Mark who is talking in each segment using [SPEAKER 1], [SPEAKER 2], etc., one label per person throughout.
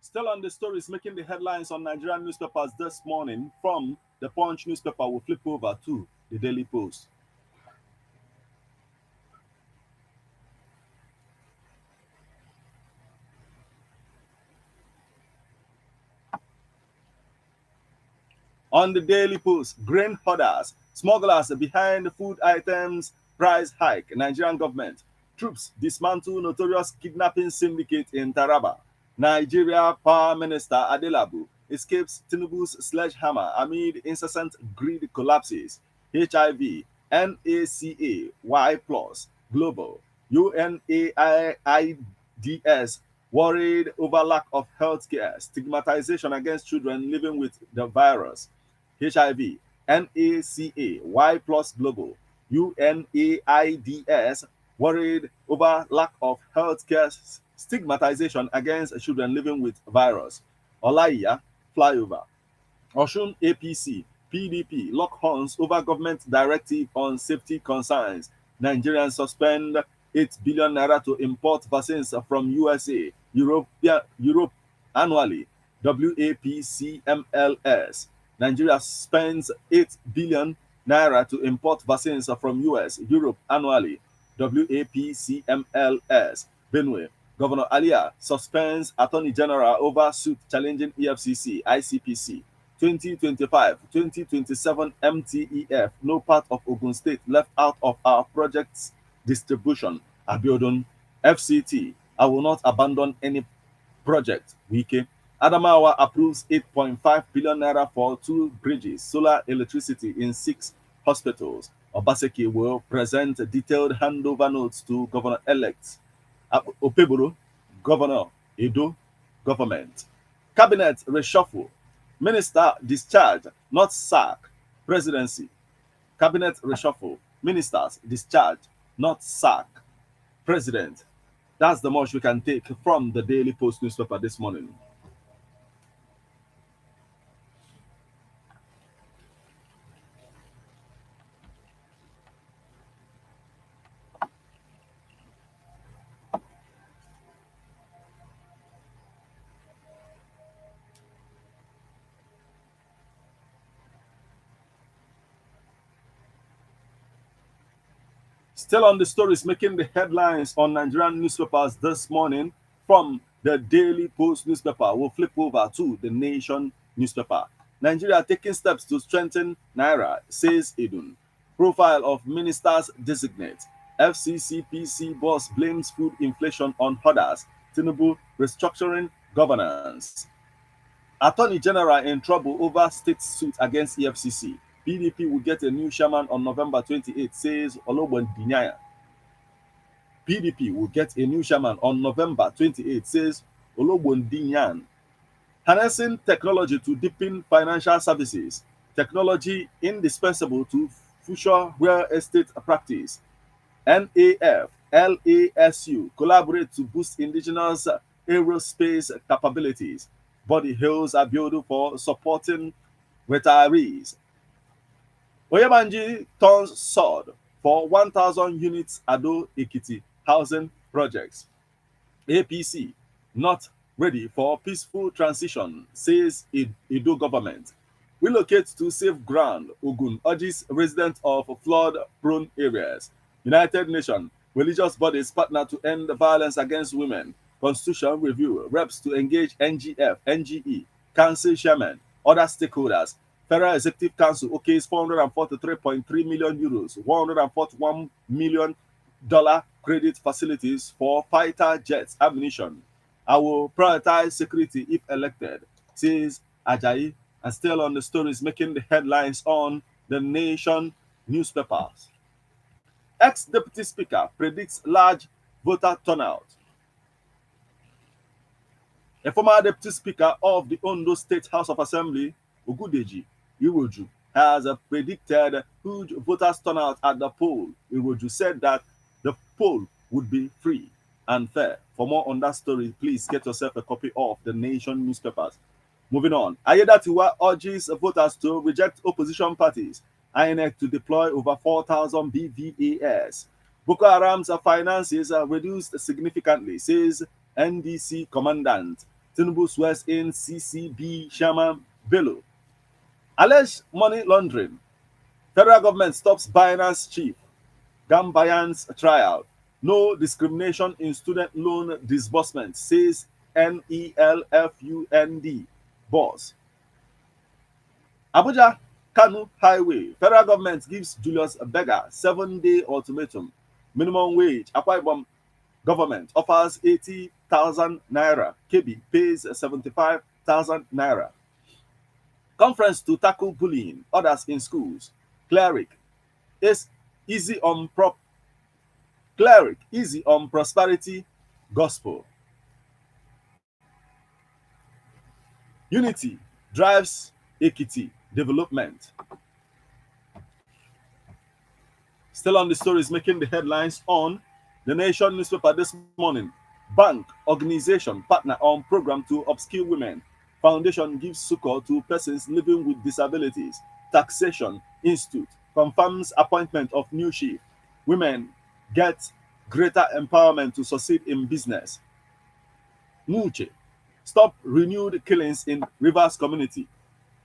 [SPEAKER 1] Still on the stories making the headlines on Nigerian newspapers this morning, from the Punch newspaper, we'll flip over to the Daily Post. On the Daily Post, grain hoarders, smugglers behind food items price hike. Nigerian government troops dismantle notorious kidnapping syndicate in Taraba. Nigeria Power Minister Adelabu escapes Tinubu's sledgehammer amid incessant grid collapses. HIV, NACA, Y plus, Global, UNAIDS worried over lack of health care, stigmatization against children living with the virus. HIV, NACA, Y plus Global, UNAIDS worried over lack of healthcare, stigmatization against children living with virus. Olaiya, flyover. Osun APC, PDP lock horns over government directive on safety concerns. Nigerians suspend 8 billion naira to import vaccines from USA, Europe annually. WAPCMLS. Nigeria spends 8 billion naira to import vaccines from US, Europe annually. WAPCMLS. Benue. Governor Alia suspends Attorney General over suit challenging EFCC, ICPC. 2025-2027 MTEF, no part of Ogun State left out of our project's distribution. Abiodun, FCT, I will not abandon any project. Wike. Adamawa approves 8.5 billion naira for 2 bridges, solar electricity in 6 hospitals. Obaseki will present detailed handover notes to Governor-elect Opeboro, Governor Edo government. Cabinet reshuffle. Minister discharged, not sack. Presidency. Cabinet reshuffle. Ministers discharged, not sack. President. That's the much we can take from the Daily Post newspaper this morning. Still on the stories making the headlines on Nigerian newspapers this morning, from the Daily Post newspaper, we'll flip over to the Nation newspaper. Nigeria taking steps to strengthen Naira, says Edun. Profile of ministers designate. FCCPC boss blames food inflation on hoarders. Tinubu restructuring governance. Attorney General in trouble over state suit against EFCC. PDP will get a new chairman on November 28, says Olobon Dinyaya. PDP will get a new chairman on November 28, says Olobon Dinyan. Harnessing technology to deepen financial services. Technology indispensable to future real estate practice. NAF, LASU collaborate to boost indigenous aerospace capabilities. Body Hills Abiodun for supporting retirees. Oyebanji turns sword for 1,000 units Ado Ekiti housing projects. APC not ready for peaceful transition, says Edo government. Relocate to safe ground, Ogun urges residents of flood-prone areas. United Nations, religious bodies partner to end violence against women. Constitution review, reps to engage NGF, NGE, council chairman, other stakeholders. Federal Executive Council okays 443.3 million euros, $141 million credit facilities for fighter jets ammunition. I will prioritize security if elected, says Ajayi. And still on the stories making the headlines on the Nation newspapers. Ex-Deputy Speaker predicts large voter turnout. A former Deputy Speaker of the Ondo State House of Assembly, Ogudeji Iroju, has predicted huge voters turnout at the poll. Iroju said that the poll would be free and fair. For more on that story, please get yourself a copy of the Nation newspapers. Moving on, Ayedatiwa urges voters to reject opposition parties. INEC to deploy over 4,000 BVAS. Boko Haram's finances are reduced significantly, says NDC commandant. Tinubu swears in CCB Chairman Bello. Alleged money laundering. Federal government stops Binance chief. Gambian's trial. No discrimination in student loan disbursement, says NELFUND boss. Abuja Kanu Highway. Federal government gives Julius Berger 7-day ultimatum. Minimum wage. Akwa Ibom government offers 80,000 naira. KB pays 75,000 naira. Conference to tackle bullying. Others in schools. Cleric is easy on prosperity gospel. Unity drives Ekiti development. Still on the stories making the headlines on the Nation newspaper this morning. Bank organization partner on program to upskill women. Foundation gives succor to persons living with disabilities. Taxation Institute confirms appointment of new chief. Women get greater empowerment to succeed in business. Nuche, stop renewed killings in Rivers community.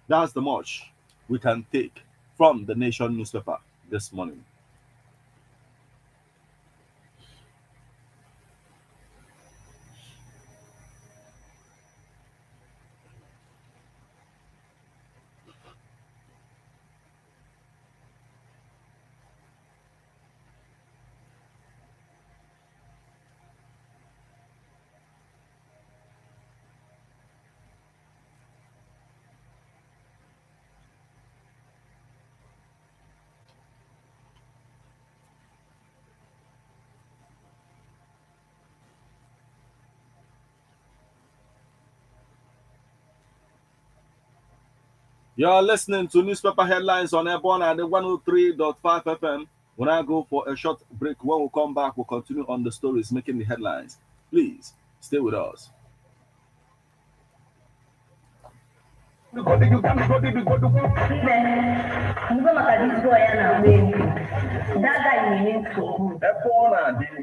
[SPEAKER 1] That's the much we can take from the Nation newspaper this morning. You're listening to newspaper headlines on Airborne at the 103.5 FM. When I go for a short break, when we come back, we'll continue on the stories making the headlines. Please stay with us.
[SPEAKER 2] Airborne at the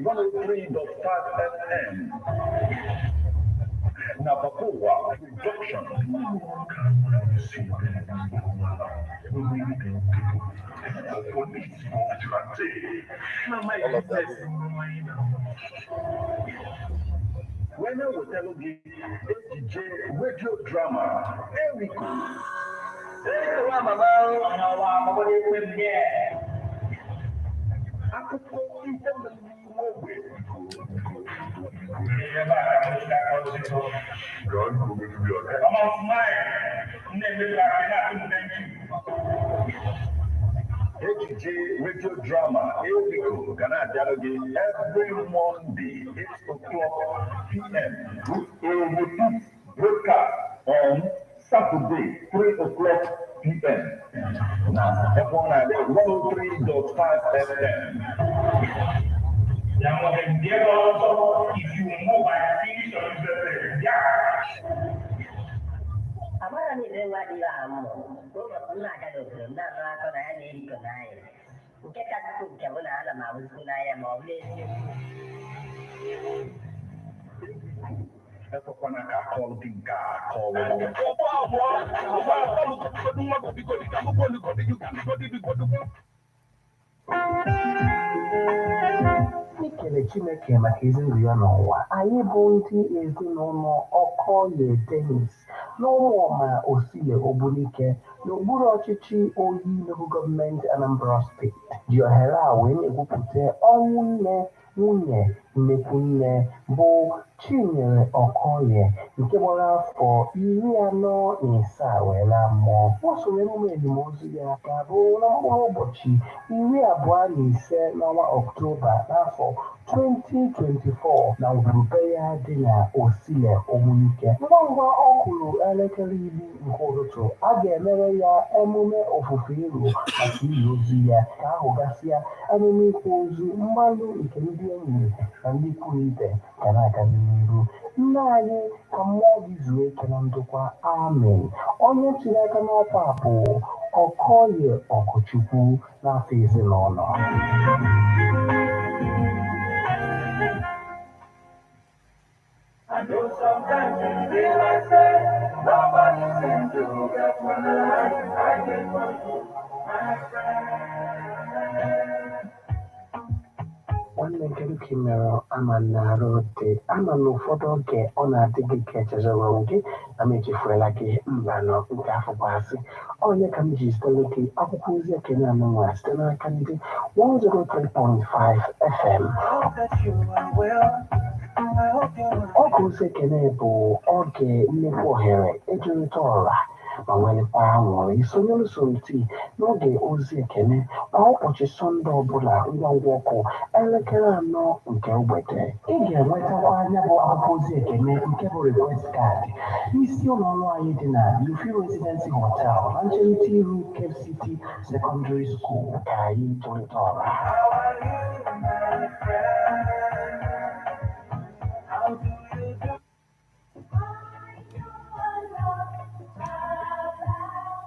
[SPEAKER 2] 103.5 FM. Nabakoa production. When I will tell you DJ radio drama, Erico. AJ radio drama, Erico, Ghana dialogue every Monday, 8 o'clock p.m. Broadcast on Saturday, 3 o'clock p.m. Now, F1 at 103.5 FM. If you move by finish on the
[SPEAKER 3] Amara ni lewa di amo. Kwa kuna kada na ko na ni ko na ye. Nke ka ku ke wala ala ma wusu na ya ma wule.
[SPEAKER 2] Ekwana ka call dinka call.
[SPEAKER 4] Ikele Chineke maka ezi ndụ ya n'ụwa. Anyị bụ ndị ezinụlọ Okoye Dennis n'ụmụọma Osile Ogbunike n'okpuru ọchịchị Oyi Local Gọọmenti Anambra Steeti ji ohere a wee na-ekwupụta ọnwụ nwunye nnekwu nne bụ Chinyere Okoye nke gbara afọ 47 wee laa mmụọ. O soro emume elimozu ya ga-abụ na mkpụrụ ụbọchị 25 n'ọnwa Ọktoba n'afọ 2024 na ngwurube ya dị na Osile Ogbunike. Ngwa ngwa ọ kụrụ elekere 10 nke ụtụtụ, a ga-emere ya emume ofufe iru maka ili ozu ya ka ahụgasịa emume ịkwa ozu mgbalụ nke ndị enyi na ndị ikwu na ibe ga na-agazi n'ihu. Nne anyị ka mmụọ gị zuo ike na ndokwa, amen. Onye tiri aka n'ọkwa bụ Okoye Okochukwu n'afọ ezinụlọ.
[SPEAKER 2] Though sometimes it feel like say nobody seems to get my life. I get one, my friend.
[SPEAKER 4] Nwanne kedu ka ị mere ama na-arụ dị ama na ụfọdụ oge ọ na-adị gị ka echezọrọ gị na m echefuola gị mba nọ nke afọ gbasị onye ka m ji zitere gị akwụkwọ ozi ekene anụnwa site n'aka ndị 103.5 FM. Ọ bụ ozi ekene bụ oge nnukwu ohere ejirịta ọra ma nwelekwa anwụrụ isonyere soroti n'oge ozi ekene kwa ụbọchị sọnde ọbụla ngwa ngwa ọkụ elekere 4 nke mgbede. Ị ga-enwetakwa anya bụ akwụkwọ ozi ekene nke bụ request kaadị n'isi ụlọ ọrụ anyị dị na Lufi Residency Hotel na ncherịta iru Cape City Secondary School ka anyị tụrịta ọra.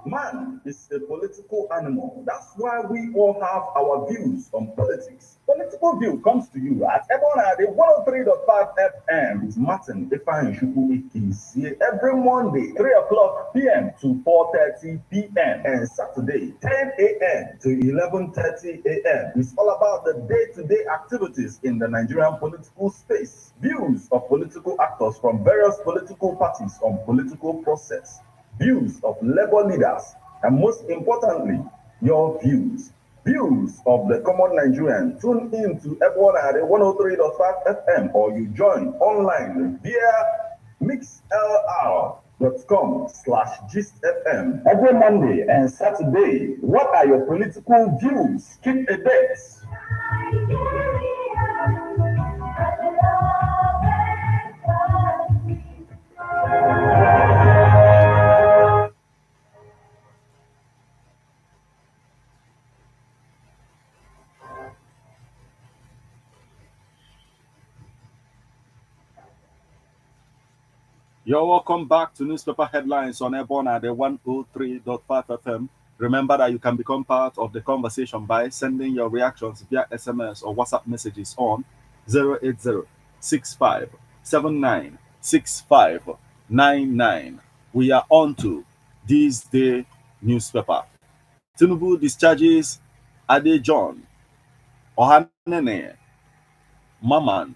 [SPEAKER 1] Man is a political animal. That's why we all have our views on politics. Political View comes to you at Ebonade 103.5 FM with Martin Ifeanyi Ekisi every Monday, 3 o'clock p.m. to 4:30 p.m. and Saturday, 10 a.m. to 11:30 a.m. It's all about the day-to-day activities in the Nigerian political space. Views of political actors from various political parties on political process. Views of labor leaders, and most importantly, your views. Views of the common Nigerian. Tune in to Ebonade 103.5 FM or you join online via mixlr.com/gistfm every Monday and Saturday. What are your political views? Keep a date. You're welcome back to Newspaper Headlines on Airborne at the 103.5 FM. Remember that you can become part of the conversation by sending your reactions via SMS or WhatsApp messages on 08065796599. We are on to this day newspaper. Tinubu discharges Ade John, Ohanene, Maman,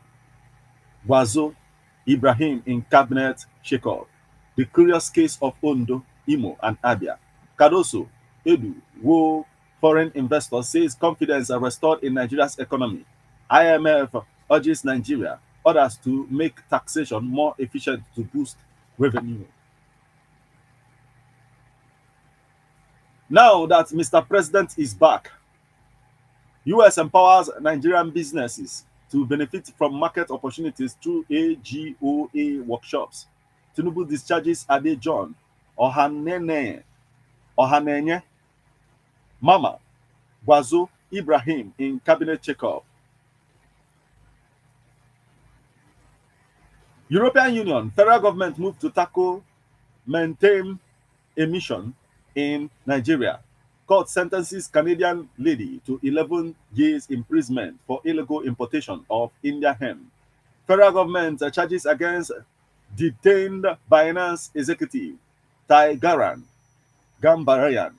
[SPEAKER 1] Wazo, Ibrahim in cabinet shake-up. The curious case of Ondo, Imo, and Abia. Cardoso, Edu, Wo, foreign investors says confidence are restored in Nigeria's economy. IMF urges Nigeria, others to make taxation more efficient to boost revenue. Now that Mr. President is back, US empowers Nigerian businesses to benefit from market opportunities through AGOA workshops. Tinubu discharges Ade John, Ohanenye, Mama, Gwazo, Ibrahim in cabinet checkup. European Union, federal government move to tackle maintain emission in Nigeria. Court sentences Canadian lady to 11 years imprisonment for illegal importation of India hemp. Federal government charges against detained Binance executive Taigaran Gambarayan.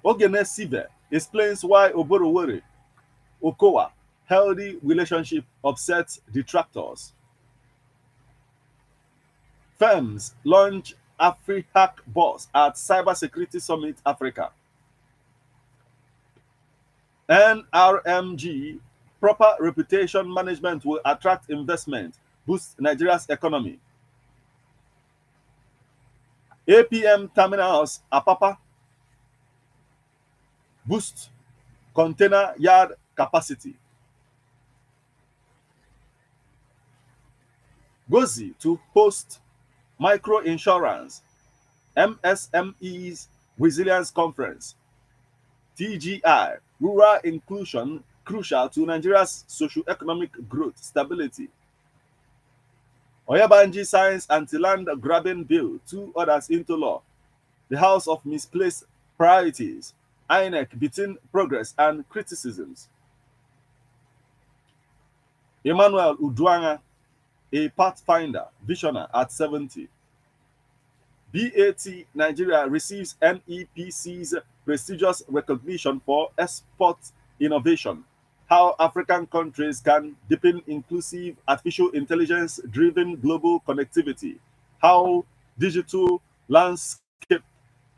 [SPEAKER 1] Ogene Sive explains why Oborowere Okowa healthy relationship upsets detractors. Firms launch AfriHack Boss at Cybersecurity Summit Africa. NRMG, proper reputation management will attract investment, boost Nigeria's economy. APM terminals, Apapa, boost container yard capacity. Gozi to host microinsurance, MSME's Resilience Conference. TGI, rural inclusion crucial to Nigeria's socio-economic growth stability. Oyabanji signs anti-land grabbing bill, 2 others into law. The House of Misplaced Priorities, INEC between progress and criticisms. Emmanuel Uduanga, a pathfinder visionary at 70. BAT Nigeria receives NEPC's prestigious recognition for export innovation. How African countries can deepen inclusive artificial intelligence driven global connectivity. How digital landscape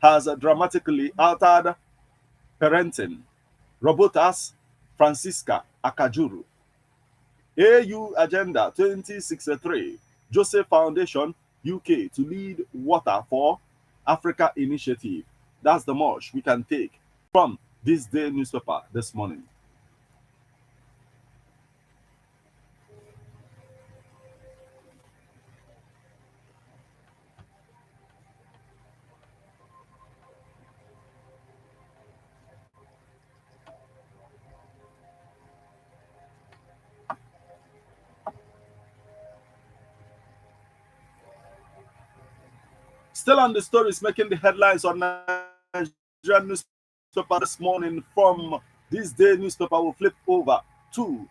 [SPEAKER 1] has dramatically altered parenting. Robotas Francisca Akajuru. AU Agenda 2063, Joseph Foundation, UK, to lead Water for Africa initiative. That's the much we can take from this day newspaper this morning. Still on the stories making the headlines on Nigerian newspaper this morning from this day newspaper will flip over to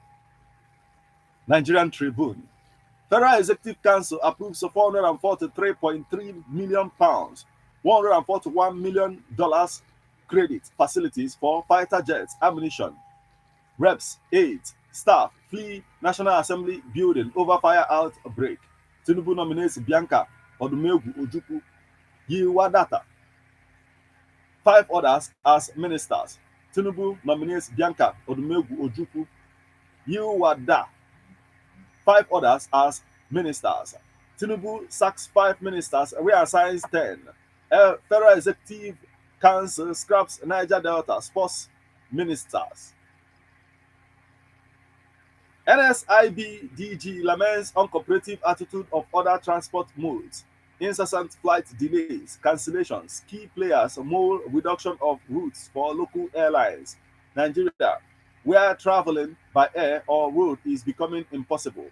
[SPEAKER 1] Nigerian Tribune. Federal Executive Council approves of £443.3 million, $141 million credit facilities for fighter jets, ammunition. Reps, aides, staff flee National Assembly building over fire outbreak. Tinubu nominates Bianca Odumegu Ojukwu, Yiwa Data. 5 others as ministers. Tinubu nominates Bianca Odumegu Ojukwu, Yiwa Da. 5 others as ministers. Tinubu sacks 5 ministers, reassigns 10. Federal Executive Council scraps Niger Delta sports ministers. NSIB DG laments uncooperative attitude of other transport modes. Incessant flight delays, cancellations, key players, more reduction of routes for local airlines. Nigeria, where traveling by air or road is becoming impossible.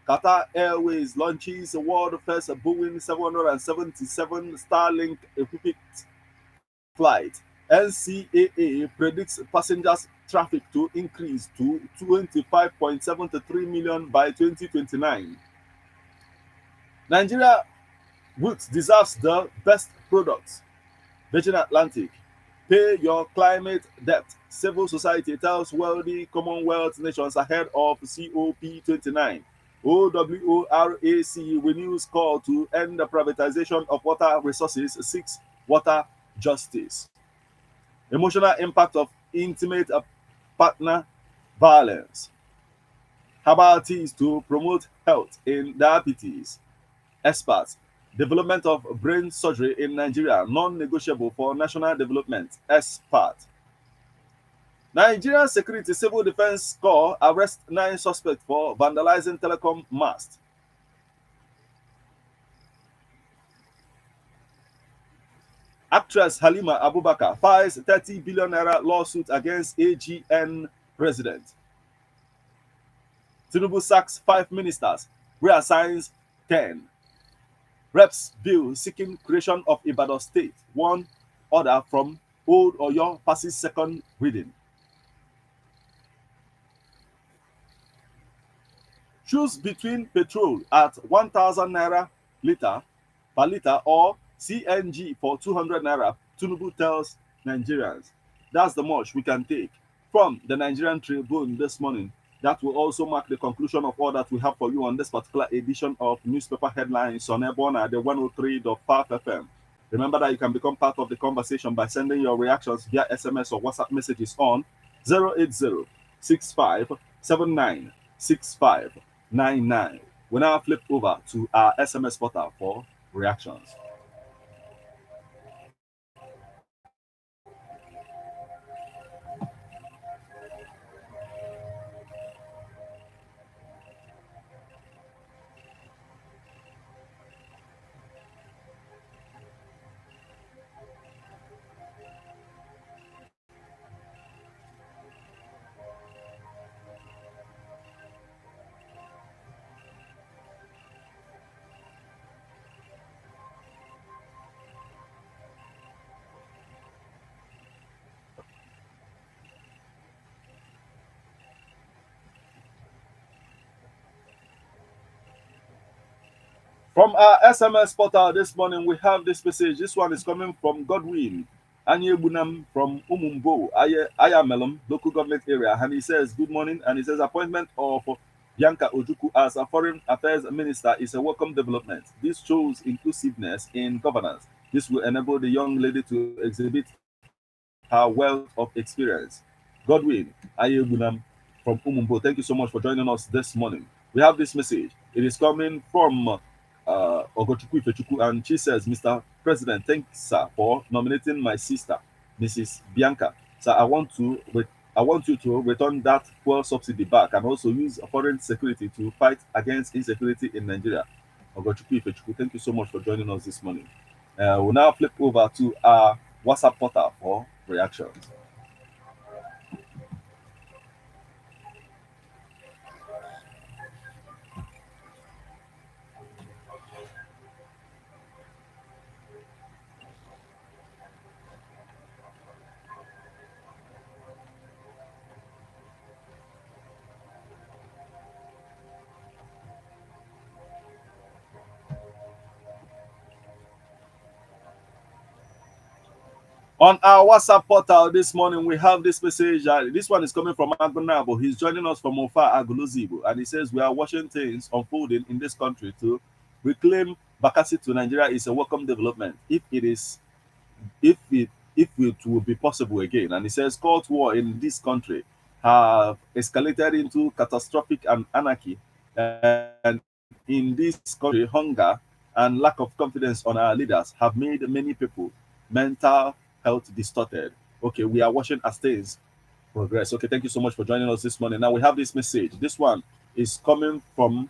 [SPEAKER 1] Qatar Airways launches world first Boeing 777 Starlink equipped flight. NCAA predicts passengers traffic to increase to 25.73 million by 2029. Nigeria Roots deserves the best products. Virgin Atlantic, pay your climate debt. Civil society tells wealthy Commonwealth nations ahead of COP29. OWORAC renews call to end the privatization of water resources, seeks water justice. Emotional impact of intimate partner violence. Herbal teas to promote health in diabetes. Experts. Development of brain surgery in Nigeria, non-negotiable for national development. Expert. Nigerian Security Civil Defense Corps arrest 9 suspects for vandalizing telecom mast. Actress Halima Abubakar files 30 billion naira lawsuit against AGN president. Tinubu sacks 5 ministers, reassigns 10. Reps bill seeking creation of Ibadan State. One order from Old Oyo passes second reading. Choose between petrol at 1,000 naira liter per liter or CNG for 200 naira. Tinubu tells Nigerians. That's the much we can take from the Nigerian Tribune this morning. That will also mark the conclusion of all that we have for you on this particular edition of Newspaper Headlines on Airborne at the 103.5 FM. Remember that you can become part of the conversation by sending your reactions via SMS or WhatsApp messages on 080 6579 We now flip over to our SMS portal for reactions. From our SMS portal this morning, we have this message. This one is coming from Godwin Anyebunam from Umumbo, Ayamelum, local government area. And he says, good morning. And he says, appointment of Bianca Ojuku as a foreign affairs minister is a welcome development. This shows inclusiveness in governance. This will enable the young lady to exhibit her wealth of experience. Godwin Ayebunam from Umumbo, thank you so much for joining us this morning. We have this message. It is coming from Ogochukwu Ifechukwu, and she says, Mr. President, thanks, sir, for nominating my sister, Mrs. Bianca. So I want you to return that fuel subsidy back and also use foreign security to fight against insecurity in Nigeria. Ogochukwu Ifechukwu, thank you so much for joining us this morning. We'll now flip over to our WhatsApp portal for reactions. On our WhatsApp portal this morning, we have this message. This one is coming from Agunabo. He's joining us from Ofa Aguluzibu, and he says, we are watching things unfolding in this country to reclaim Bakassi to Nigeria is a welcome development if it if it will be possible again. And he says, court war in this country have escalated into catastrophic and anarchy, and in this country, hunger and lack of confidence on our leaders have made many people mental health distorted. Okay, we are watching as things progress. Okay, thank you so much for joining us this morning. Now we have this message. This one is coming from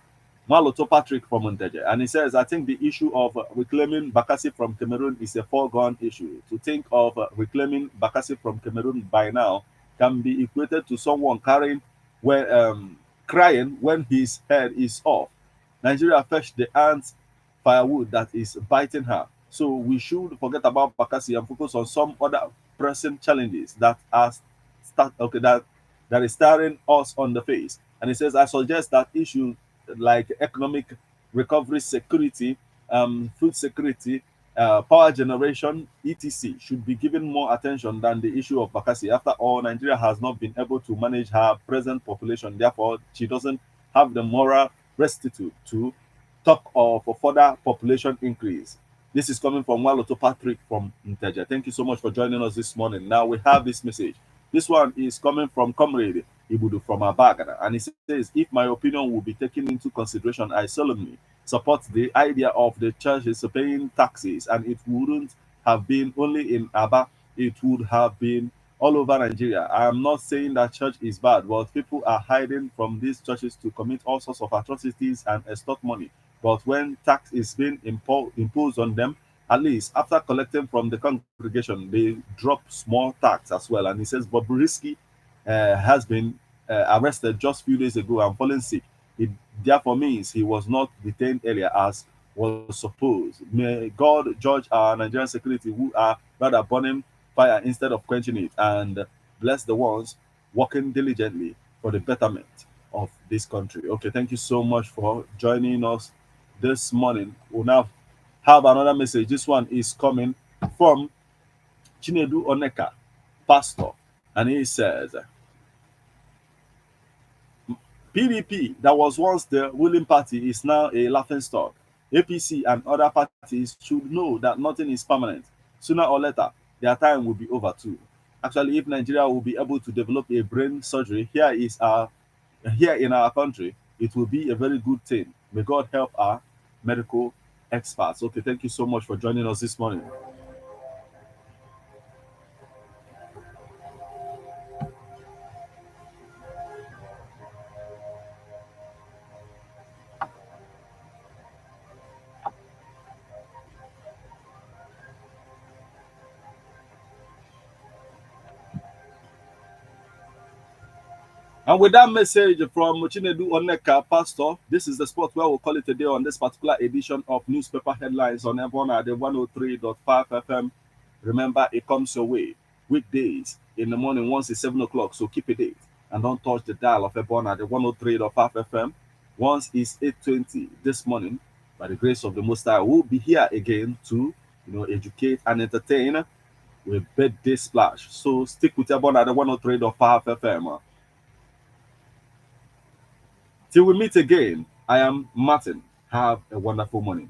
[SPEAKER 1] Maloto Patrick from Monteje, and he says, I think the issue of reclaiming Bakassi from Cameroon is a foregone issue. To think of reclaiming Bakassi from Cameroon by now can be equated to someone crying when his head is off. Nigeria fetched the ants firewood that is biting her. So we should forget about Bakassi and focus on some other pressing challenges that is staring us on the face. And he says, I suggest that issues like economic recovery, security, food security, power generation, etc., should be given more attention than the issue of Bakassi. After all, Nigeria has not been able to manage her present population. Therefore, she doesn't have the moral rectitude to talk of a further population increase. This is coming from Waloto Patrick from Inteja. Thank you so much for joining us this morning. Now we have this message. This one is coming from Comrade Ibudu from Abagana, and he says, if my opinion will be taken into consideration, I solemnly support the idea of the churches paying taxes, and it wouldn't have been only in Aba, it would have been all over Nigeria. I am not saying that church is bad, but people are hiding from these churches to commit all sorts of atrocities and extort money. But when tax is being imposed on them, at least after collecting from the congregation, they drop small tax as well. And he says Bobrisky has been arrested just a few days ago and fallen sick. It therefore means he was not detained earlier as was supposed. May God judge our Nigerian security who are rather burning fire instead of quenching it, and bless the ones working diligently for the betterment of this country. Okay, thank you so much for joining us this morning. We'll now have another message. This one is coming from Chinedu Oneka, pastor, and he says, PDP, that was once the ruling party, is now a laughing stock. APC and other parties should know that nothing is permanent. Sooner or later, their time will be over too. Actually, if Nigeria will be able to develop a brain surgery here in our country, it will be a very good thing. May God help our medical experts. Okay, thank you so much for joining us this morning. And with that message from Chinedu Oneka, Pastor, this is the spot where we'll call it a day on this particular edition of Newspaper Headlines on Ebona at the 103.5 FM. Remember, it comes your way weekdays in the morning once it's 7 o'clock, so keep a date. And don't touch the dial of Ebona at the 103.5 FM. Once it's 8:20 this morning, By the grace of the Most High, we'll be here again to, educate and entertain with birthday splash. So stick with your bond at the 103.5 FM. Till we meet again, I am Martin. Have a wonderful morning.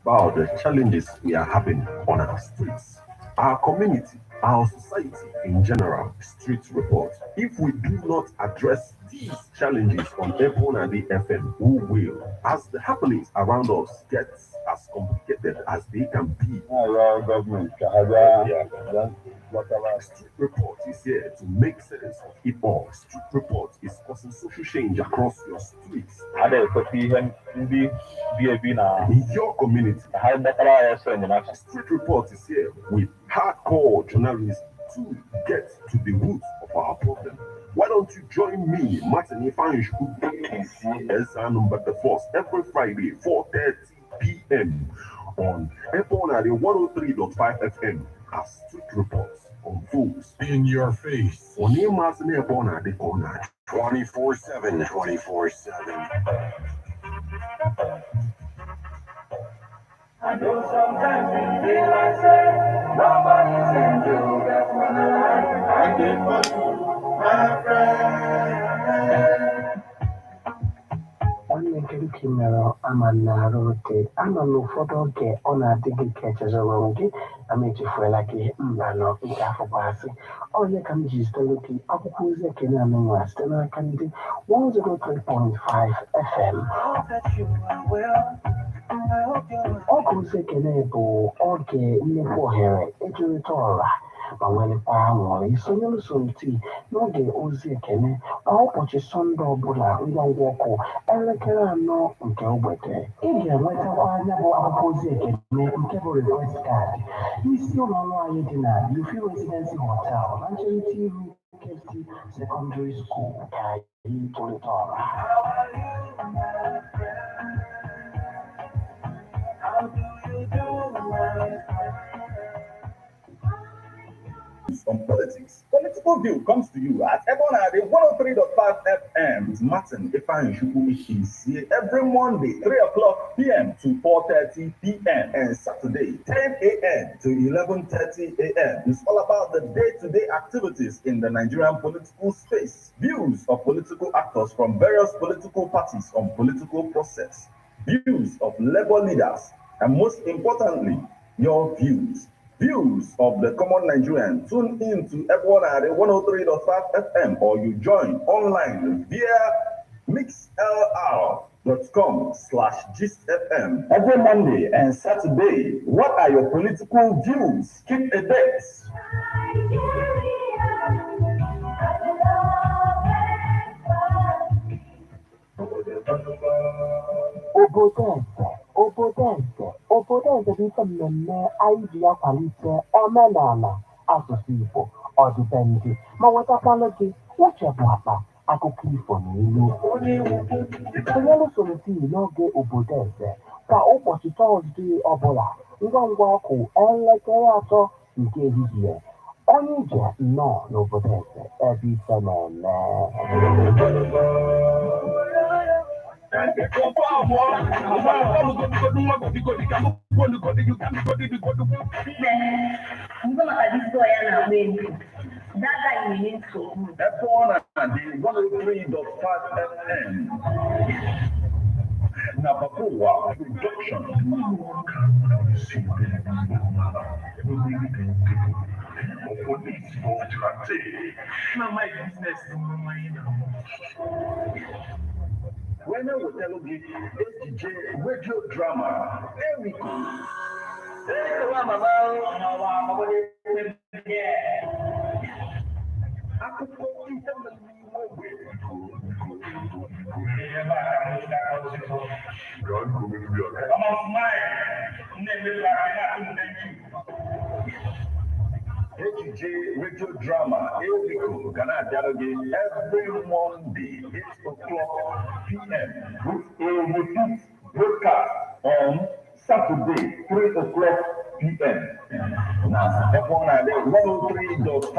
[SPEAKER 2] About the challenges we are having on our streets, our community, our society in general. Street report. If we do not address these challenges on Apple and the FM, who will? As the happenings around us get as complicated as they can be. Our government, Street report is here to make sense of it all. Street report is causing social change across your streets. In your community, Street report is here with hardcore journalism to get to the root of our problem. Why don't you join me, Martin Ifanishku, ACSR number the first every Friday, 4:30 p.m. on Apple 103.5 FM as Street Reports unfolds in your face. On your Martin Apple 24/7, 24/7.
[SPEAKER 3] I know sometimes we feel like saying nobody's into that's when I did for you, my friend.
[SPEAKER 4] Nwanne kedu ka ị mere ama na-arụ oke ama na ụfọdụ oge ọ na-adị gị ka echezọrọ gị ama echefuola gị mba nọ nke afọ gbasị onye ka m ji zitere gị akwụkwọ ozi ekene anụnwa site n'aka ndị 103.5 FM. Ọgụ ozi ekene bụ oge nnukwu ohere ejirịta ọra ma nwelekwa anwụrụ isonye n'usoro tii n'oge ozi ekene kwa ụbọchị Sọnde ọbụla ngwa ngwa ọkụ elekere 4 nke mgbede. Ị ga-enwetakwa anya bụ akwụkwọ ozi ekene nke bụ request kaadị n'isi ụlọ ọrụ anyị dị na Lufi Residency Hotel na ncherịta iru Kefti Secondary School ka anyị tụrịta ọra.
[SPEAKER 1] On politics. Political View comes to you at Ebonade 103.5 FM with Martin Ifanishukwu is here every Monday, 3 o'clock p.m. to 4:30 p.m. and Saturday, 10 a.m. to 11:30 a.m. It's all about the day-to-day activities in the Nigerian political space. Views of political actors from various political parties on political process. Views of labor leaders. And most importantly, your views. Views of the common Nigerian. Tune in to Ebonade 103.5 FM or you join online via mixlr.com/gistfm every Monday and Saturday. What are your political views? Keep a date.
[SPEAKER 4] Obodo eze bụ ife mmemme anyị ji akwalite omenala asụsụ Igbo ọdịbendị ma wetakwalụ gị uche bụ akpa akụkọ ifo na ilu. Sonyelu soro tii n'oge obodo eze kwa ụbọchị Tọzdee ọbụla ngwa ngwa ọkụ elekere 3 nke ehihie. Onye ije nnọọ n'obodo eze ebe ife na-eme.
[SPEAKER 1] Nabakowa production. My business. When I will tell you SDJ radio drama, Erico. HJ radio drama, Erico, Ghana Dialogue every Monday, 8 o'clock p.m. with a repeat broadcast on Saturday, 3 o'clock
[SPEAKER 2] PM. Now, step on at 103.5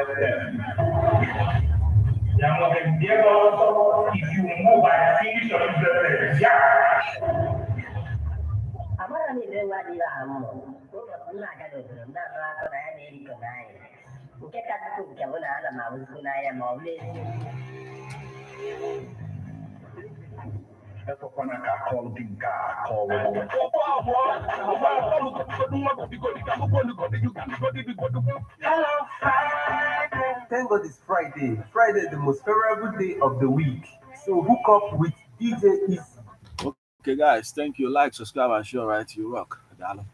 [SPEAKER 2] FM.
[SPEAKER 3] If you move and finish your business, yeah. Amara ni lewa di la amo. Kuma kuna kada na na na ya ne iko na ya. Nke ka tu ke wala ala ma wusu na ya ma wule.
[SPEAKER 2] Ekwekwala ka akọlụ gị nke a akọlụ.
[SPEAKER 3] Hello,
[SPEAKER 5] Thank God it's Friday. Friday is the most favorable day of the week. So hook up with DJ Easy.
[SPEAKER 1] Okay, guys, thank you. Like, subscribe, and share. Right, you rock. Dalo.